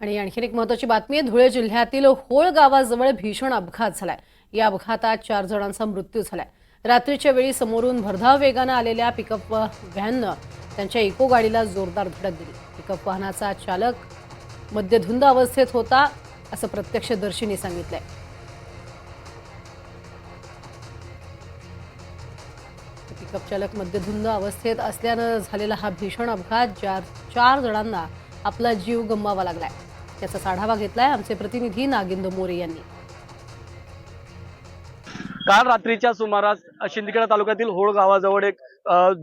आणि आणखीन एक महत्त्वाची बातमी आहे। धुळे जिल्ह्यातील होळ गावाजवळ भीषण अपघात झालाय। या अपघातात 4 जणांचा मृत्यू झालाय। रात्रीच्या वेळी समोरून भरधाव वेगाने आलेल्या पिकअप व्हॅननं त्यांच्या इको गाडीला जोरदार धडक दिली। पिकअप वाहनाचा चालक मद्यधुंद अवस्थेत होता असं प्रत्यक्षदर्शींनी सांगितलंय। पिकअप चालक मद्यधुंद अवस्थेत असल्यानं झालेला हा भीषण अपघात, ज्यात 4 जणांना आपला जीव गमवावा लागलाय। त्याचा आढावा घेतलाय आमचे प्रतिनिधी नागिंद मोरे यांनी। काल रात्रीच्या सुमारास शिंदखेडा तालुक्यातील होळ गावाजवळ एक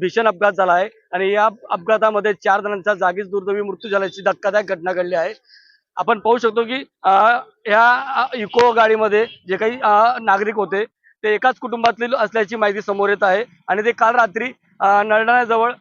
भीषण अपघात झाला आहे आणि या अपघातामध्ये 4 जणांचा जागीच दुर्दैवी मृत्यू झाल्याची धक्कादायक घटना घडली आहे। आपण पाहू शकतो की या इको गाडीमध्ये जे काही नागरिक होते ते एकाच कुटुंबातील असल्याची माहिती समोर येत आहे आणि ते काल रात्री नरडाण्याजवळ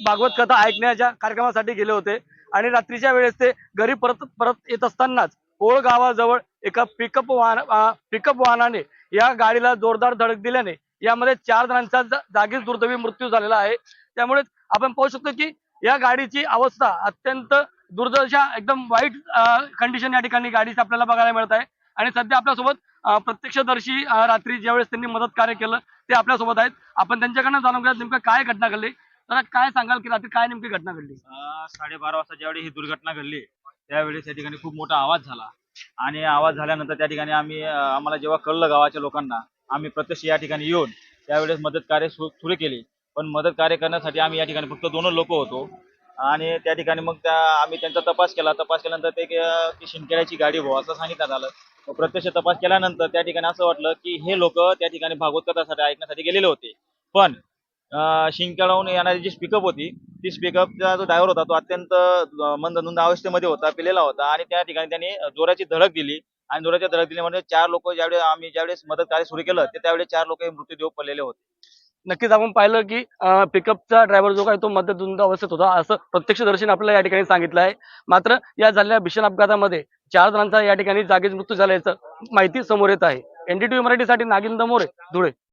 भागवत कथा ऐकण्याच्या कार्यक्रमासाठी गेले होते आणि रात्रीच्या वेळेस ते घरी परत परत येत असतानाच होळ गावाजवळ एका पिकअप वाहनाने या गाडीला जोरदार धडक दिल्याने यामध्ये 4 जणांचा जागीच दुर्दैवी मृत्यू झालेला आहे। त्यामुळे आपण पाहू शकतो की या गाडीची अवस्था अत्यंत दुर्दशा, एकदम वाईट कंडिशन या ठिकाणी गाडीची आपल्याला बघायला मिळत आहे आणि सध्या आपल्यासोबत प्रत्यक्षदर्शी रात्री ज्यावेळेस त्यांनी मदत कार्य केलं ते आपल्यासोबत आहेत। आपण त्यांच्याकडनं जाणून घेऊया नेमकं काय घटना घडली। तर काय सांगाल की रात्री काय नेमकी घटना घडली? 12:30 वाजता ज्यावेळी ही दुर्घटना घडली त्यावेळेस त्या ठिकाणी खूप मोठा आवाज झाला आणि आवाज झाल्यानंतर त्या ठिकाणी आम्हाला जेव्हा कळलं गावाच्या लोकांना, आम्ही प्रत्यक्ष या ठिकाणी येऊन त्यावेळेस मदत कार्य सुरू केली। पण मदत कार्य करण्यासाठी आम्ही या ठिकाणी फक्त 2 लोक होतो आणि त्या ठिकाणी मग आम्ही त्यांचा तपास केल्यानंतर की शिंदखेड्याची गाडी भाऊ असं सांगितलं झालं। मग प्रत्यक्ष तपास केल्यानंतर त्या ठिकाणी असं वाटलं की हे लोक त्या ठिकाणी भागवत कथासाठी ऐकण्यासाठी गेलेले होते। पण शिंदखेड्याहून येणारी जी पिकअप होती ती पिकअपचा जो ड्रायव्हर होता तो अत्यंत मंदधुंद अवस्थेमध्ये होता, पिलेला होता आणि त्या ठिकाणी त्यांनी जोराची धडक दिली आणि जोराच्या धडक दिल्यामुळे 4 लोक ज्यावेळेस मदत कार्य सुरू केलं त्यावेळेस 4 लोक मृत्यूदेव पडलेले होते। नक्कीच आपण पाहिलं की पिकअपचा ड्रायव्हर जो काय तो मद्यधुंद अवस्थेत होता असं प्रत्यक्षदर्शीने आपल्याला या ठिकाणी सांगितलं आहे। मात्र या झालेल्या भीषण अपघातामध्ये 4 जणांचा या ठिकाणी जागीच मृत्यू झाल्याचं माहिती समोर येत आहे। एनडीटीव्ही मराठीसाठी नागिंद मोरे, धुळे।